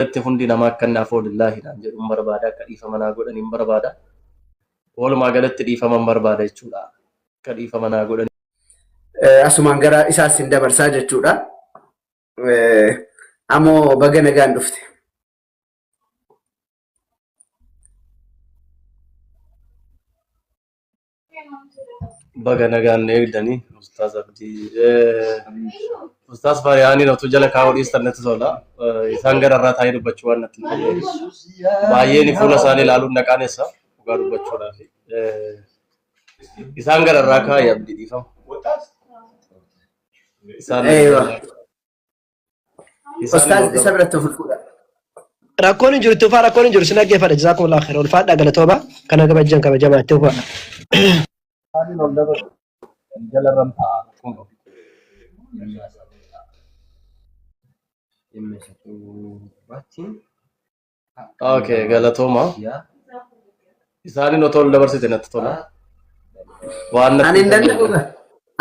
itti hundi namaa akka naafoo lillahi dhaan jedhuun barbaada akka dhiifama naa godhaniin barbaada. Walumaa galatti dhiifaman barbaada jechuudha. Akka dhiifama naa godhanii. Asumaan gara isaas hin dabarsaa jechuudha. Ammoo baga nagaan dhufte. Baga nagaan eegdanii Ustaaz Abdii Ustaaz Fariyaanii notu jala kaa'uu dhiistan natti tola. Isaan gara irraa taa'ee dubbachuu waan natti hin baay'een fuula isaanii ilaaluun naqaaneessa dhugaa dubbachuudhaaf. Isaan gara irraa kaa'ee Abdii dhiifama. Ustaaz isa biratti fuudhuudha. Rakkoon hin jiru itti ufaa rakkoon hin jiru sin dhaggeeffadha jazaakumullahu khairan ulfaadhaa galatoomaa kana kabajjan kabajamaa itti ufaa. Okay, galatoomaa. Isaanin otoo ol dabarsite natti tola. Waan Ani hin danda'u.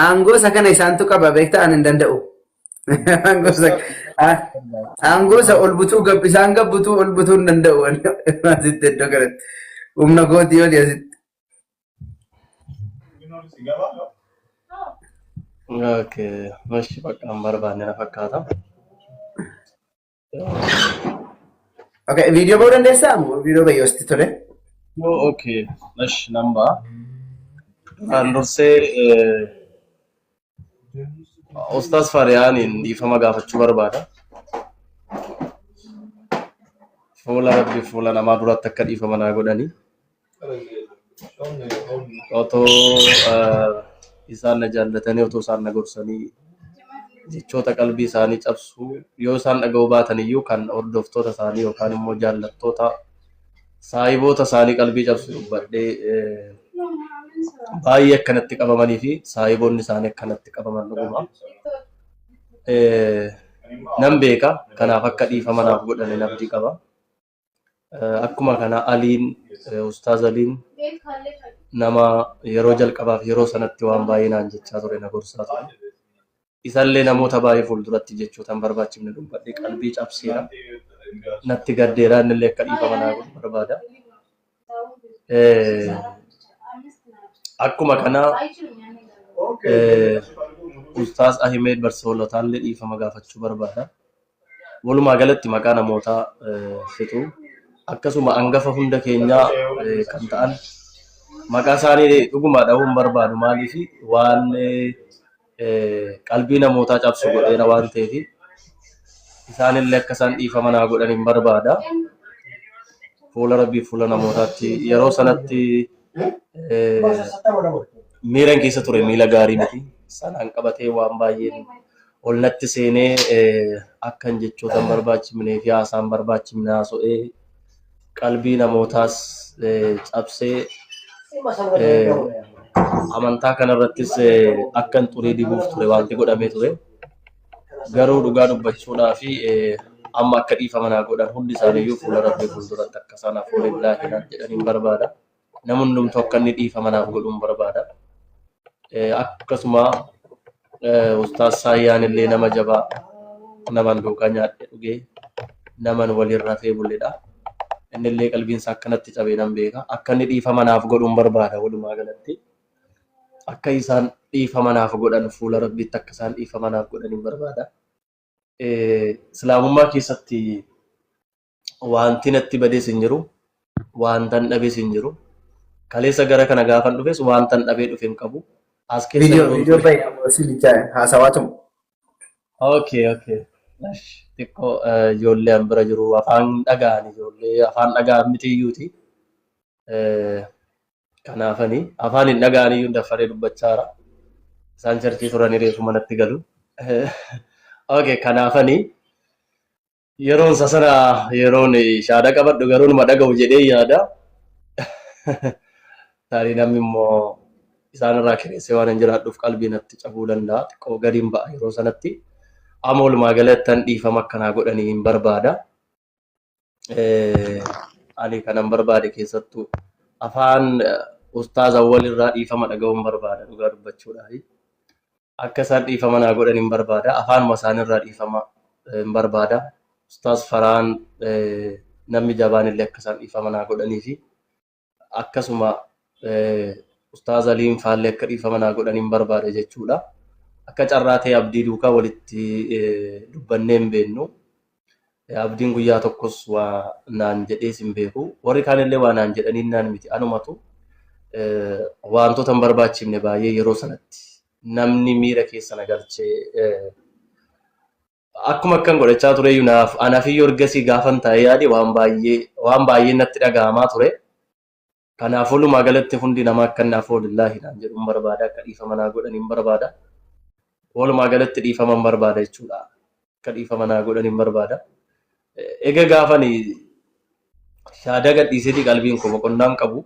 Aangoo isa kana isaantu qaba beektaa ani hin danda'u. Aangoo isa ol butuu isaan gabbutuu ol butuu hin danda'u. Asitti iddoo kanatti humna kootii yoo asitti. Okay, mashi bakkaan barbaanne na fakkaata. Okay, viidiyoo bahuu dandeessaa? Viidiyoo bahee hosti tole. Okay, mashi nambaa. Duraan dursee Ustaaz Fariyaaniin dhiifama gaafachuu barbaada. Fuula Rabbii fuula namaa duratti akka dhiifama naa godhanii. Otoo isaan na jaallatanii otoo isaan na gorsanii jechoota qalbii isaanii cabsuu yoo isaan dhaga'uu baatan iyyuu kan hordoftoota isaanii yookaan immoo jaallattoota saahiboota isaanii qalbii cabsu dubbadhee baay'ee akkanatti qabamanii fi saahiboonni isaanii akkanatti qabaman dhuguma. Nan beeka kanaaf akka dhiifama naaf godhanii abdii qaba. Akkuma kana Aliin Ustaaz Aliin nama yeroo jalqabaaf yeroo sanatti waan baay'ee naan jechaa ture na gorsaa ture. Isallee namoota baay'ee fuulduratti jechuutan barbaachifne dubbadhee qalbii cabseera. Natti gaddeeraa innillee akka dhiifama naa godhu barbaada. Akkuma kana Ustaaz Ahmed Barsoolotaallee dhiifama gaafachuu barbaada. Walumaa galatti maqaa namootaa fixuu akkasuma hangafa hunda keenyaa kan ta'an maqaa isaanii dhuguma dha'uun barbaadu maaliif waan qalbii namootaa cabsu godheera waan ta'eef isaanillee akka isaan dhiifama naa godhaniin barbaada. Fuula Rabbii fuula namootaatti yeroo sanatti miiran keessa ture miila gaarii miti sanaan qabatee waan baay'een ol natti seenee akkan jechoota barbaachifnee fi haasaan barbaachifne haasa'ee qalbii namootaas cabsee amantaa kanarrattis akkan xurii dibuuf ture wanti godhamee ture. Garuu dhugaa dubbachuudhaa fi amma akka dhiifama naa godhan hundi isaaniiyyuu fuula Rabbii fuulduratti akka isaan hafuura ilaahinaan jedhaniin barbaada. Namni hundumtuu akka inni dhiifama naaf godhuun barbaada. Akkasuma Ustaaz Saayyaan illee nama jabaa naman duukaa nyaadhe dhugee naman waliin rafee bulledha. Innillee qalbiinsa akkanatti cabee nan beeka. Akka inni dhiifama naaf godhuun barbaada walumaa galatti. Akka isaan dhiifama naaf godhan fuula Rabbiitti akka isaan dhiifama naaf godhaniin barbaada. Islaamummaa keessatti wanti natti badees hin jiru, wantan dhabees hin jiru. Kaleessa gara kana gaafan dhufes wantan dhabee dhufe hin qabu. As keessa Viidiyoo bahee silicha haasawaatumu. Okay. Xiqqoo ijoollee an bira jiru afaan dhaga'an ijoollee afaan dhaga'an miti iyyuuti. Kanaafanii afaan hin dhaga'an iyyuu daffaree dubbachaara. Isaan charchii turanii reefu manatti galu. Okay, kanaafanii yeroon sasana yeroon shaada qabadhu garuu numa dhaga'u jedhee yaada. Tarii namni immoo isaanirraa kireessee waan hin jiraadhuuf qalbii natti cabuu danda'a. Xiqqoo gadiin ba'a yeroo sanatti. Amma walumaa galattan dhiifama akkanaa godhanii hin barbaada. Ani kanan barbaade keessattuu afaan Ustaaz Awwal irraa dhiifama dhaga'uun barbaada dhugaa dubbachuudhaaf. Akka isaan dhiifama naa godhan hin barbaada. Afaanuma isaanirraa dhiifama hin barbaada. Ustaas Faraan namni jabaan illee akka isaan dhiifama naa godhanii fi akkasuma Ustaaz Aliin faallee akka dhiifama naa godhaniin barbaada jechuudha. Akka carraa ta'e Abdii duukaa walitti dubbannee hin beeknu. Abdiin guyyaa tokkos waa naan jedhees hin beeku. Warri kaanillee waa naan jedhanii naan miti anumatu wantoota hin barbaachifne baay'ee yeroo sanatti namni miira keessa na galchee akkuma akkan godhachaa ture yunaaf anaafii orgasii gaafan taa'ee yaade waan baay'ee natti dhaga'amaa ture. Kanaaf walumaa galatti hundi namaa akka naaf oolillaahi naan jedhuun barbaada akka dhiifama naa godhaniin barbaada. Walumaa galatti dhiifaman barbaada jechuudha. Akka dhiifama naa godhaniin barbaada. Egaa gaafani shaada gadhiiseeti qalbiin koo boqonnaan qabu.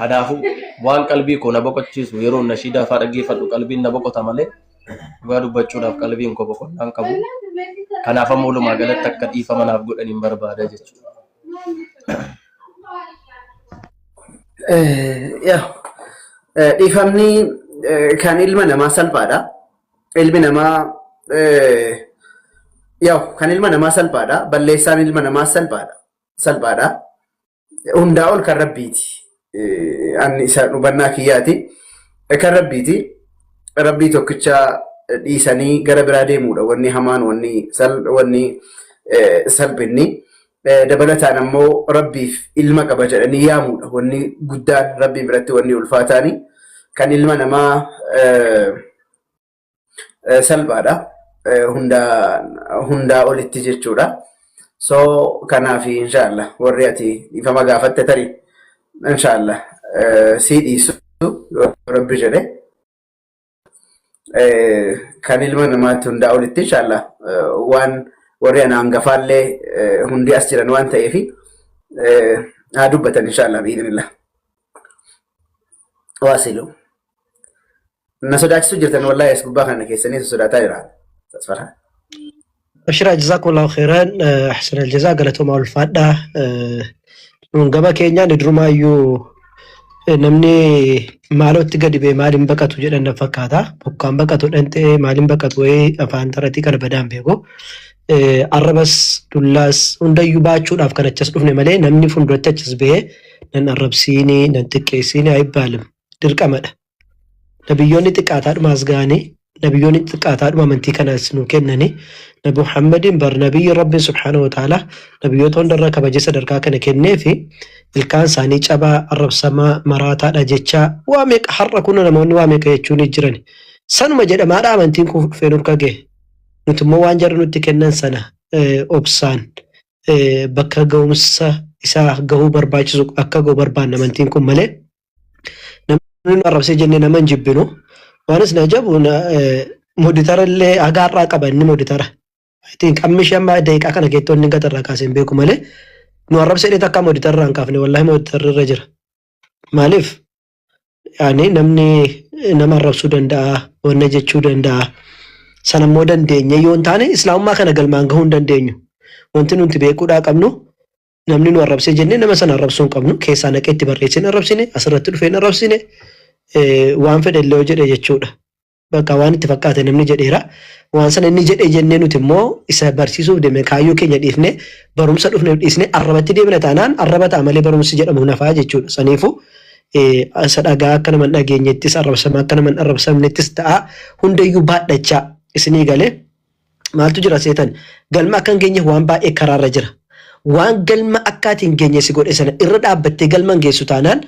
Kanaafuu waan qalbii koo na boqochiisu yeroo nashiidaa fa'aa dhaggeeffadhu qalbiin na boqota malee dhugaa dubbachuudhaaf qalbiin koo boqonnaan qabu. Kanaaf ammoo walumaa galatti akka dhiifama naaf godhaniin barbaada jechuudha. Dhiifamni kan ilma namaa salphaadha. Ilmi namaa kan ilma namaa salphaadha. Balleessaan ilma namaa salphaadha. Hundaa ol kan rabbiiti. Anni isa hubannaa kiyyaati. Kan rabbiiti. Rabbii tokkicha dhiisanii gara biraa deemuudha. Wanni hamaan wanni salphinni. Dabalataan ammoo rabbiif ilma qaba jedhanii yaamuudha. Wanni guddaan rabbii biratti wanni ulfaataani kan ilma namaa salphaadha. Hundaa olitti jechuudha. So kanaaf inshallah warri ati dhiifama gaafatte tarii inshallah sii dhiisu rabbi jedhe kan ilma namaatti hundaa olitti inshallah waan warri ana hangafaallee hundi as jiran waan ta'eef haa dubbatan inshallah biidhnillah. Waasilu na sodaachisuu jirtan wallahi as gubbaa kana keessanii sodaataa jira. Tasfara. أشرا جزاكم الله خيرا أحسن الجزاء قالتهم أول فادة من قبل كينيا ندرما يو نمني مالو تقدي بمالين بكتو جدا نفكاتا بكام بكتو أنت مالين بكتو وي أفان ترتي كان بدان بيجو الربس دلاس وندا يباچو داف كان تشسدوف نمالي نمني فندرت تشسبه نن الربسيني نن تكيسيني أي بالم دركمدا نبيوني تكاتار مازغاني نبيوني تكاتار ما منتي كان سنو كنني نبي محمد بر نبي رب سبحانه وتعالى نبيوتون درا كبجس دركا كان كنفي الكان ساني چبا الرب سما مراتا دجچا وامك حركونا نمون وامك يچوني جرني سنو مجد ما دا منتين كو فينور كاگه نتمو وانجر نتي كنن سنه اوبسان بكا گومسا isa gahu barbaachisu akka go barbaanna mantiin kun malee namni arrabsee jennee naman jibbinu waanis na jabu moditarallee agaarraa qabanni moditara itiin qammishi amma daqiiqaa kana keettonni gatarraa kaaseen beeku malee nu arrabsee dheet akka moditarraa hin kaafne wallahi moditarra jira maaliif yaani namni nama arrabsuu danda'a wanna jechuu danda'a sanammoo dandeenya yoo hin taane islaamummaa kana galmaan gahuu hin dandeenyu wanti nuti beekuudhaa qabnu namni nu arrabsee jennee nama sana arrabsuu hin qabnu keessaa naqeetti barreessine arrabsine asirratti dhufeen arrabsine waan fedhellee yoo jedhe jechuudha. Bakka waan itti fakkaate namni jedheera waan sana inni jedhee jennee nuti immoo isa barsiisuuf deeme kaayyoo keenya dhiifne barumsa dhufne dhiisne arrabatti deemna taanaan arrabataa malee barumsi jedhamu nafaa jechuudha. Saniifuu isa dhagaa akka nama dhageenyettis arrabsama akka nama arrabsamnettis ta'a hundayyuu baadhachaa isinii galee maaltu jira seetan galma akka hin geenye waan baay'ee karaarra jira. Waan galma akkaatiin hin geenye si godhe sana irra dhaabbattee galma hin geessu taanaan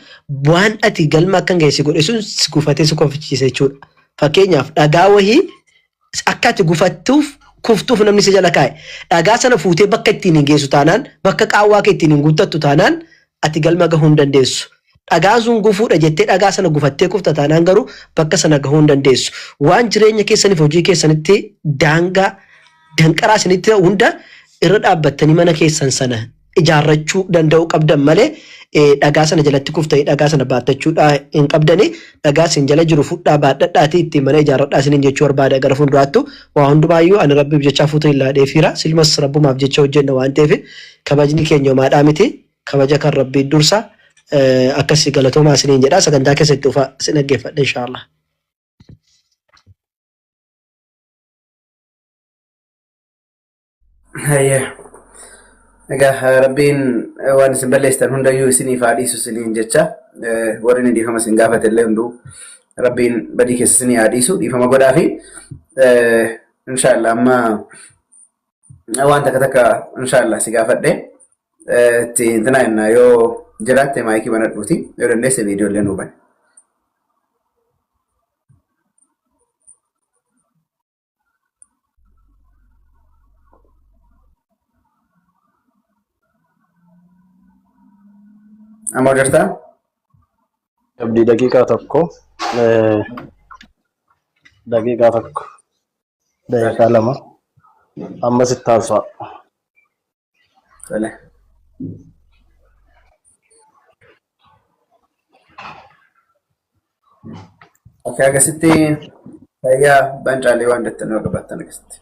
waan ati galma akka hin geenye si godhe sun si gufatee si kofachiisa jechuudha. Fakkeenyaaf dhagaa wahii akka ati gufattuuf kuftuuf namni si jala kaa'e dhagaa sana fuutee bakka ittiin hin geessu taanaan bakka qaawwaa kee ittiin hin guuttattu taanaan ati galma gahuu hin dandeessu. Dhagaa sun gufuudha jettee dhagaa sana gufattee kufta taanaan garuu bakka sana gahuu hin dandeessu. Waan jireenya keessaniif hojii keessanitti daangaa danqaraa isinitti hunda irra dhaabbattanii mana keessan sana ijaarrachuu danda'uu qabdan malee dhagaa sana jalatti kuftee dhagaa sana baattachuudha hin qabdani dhagaa sin jala jiru fudhaa baadhadhaatii ittiin mana ijaarradhaa isiniin jechuu barbaada gara fuulduraattu waa hundumaayyuu ani rabbiif jecha fuutu hin laadheefiira silmas rabbumaaf jecha hojjenna waan ta'eef kabajni keenya homaadhaa miti kabaja kan rabbii dursa akkasii galatoomaa isiniin jedha sagantaa keessatti dhufa isin dhaggeeffadha inshaallah. Hayya. Egaa rabbiin waan isin balleessitan hundayyuu isiniif haa dhiisu isiniin jecha warri inni dhiifama isin gaafate illee hunduu rabbiin badii keessa isinii haa dhiisu dhiifama godhaa fi inshaallah amma waan takka inshaallah si gaafadhe itti intina jenna yoo jiraatte maayikii banadhuuti yoo dandeesse viidiyoo illee nuu bane. Amma jirtaa? Abdii daqiiqaa tokko daqiiqaa lama amma sitti haasa'aa. Tole. Akka akkasitti fayyaa bancaalee waan dattanuu qabaatan akkasitti.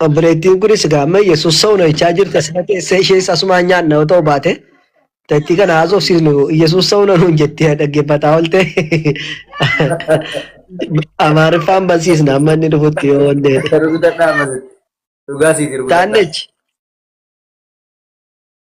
Obboleettiin kunis gaama Yesuus sa'uuna jechaa jirti asirra teessee ishees asumaan nyaanna yoo ta'u baate tattii kana haasofsiisnu Yesuus sa'uuna nuun jettee dhaggeeffataa oolte Amaariffaan barsiisna amma inni dhufutti yoo wandeedha. Dhugaa siiti. Taannechi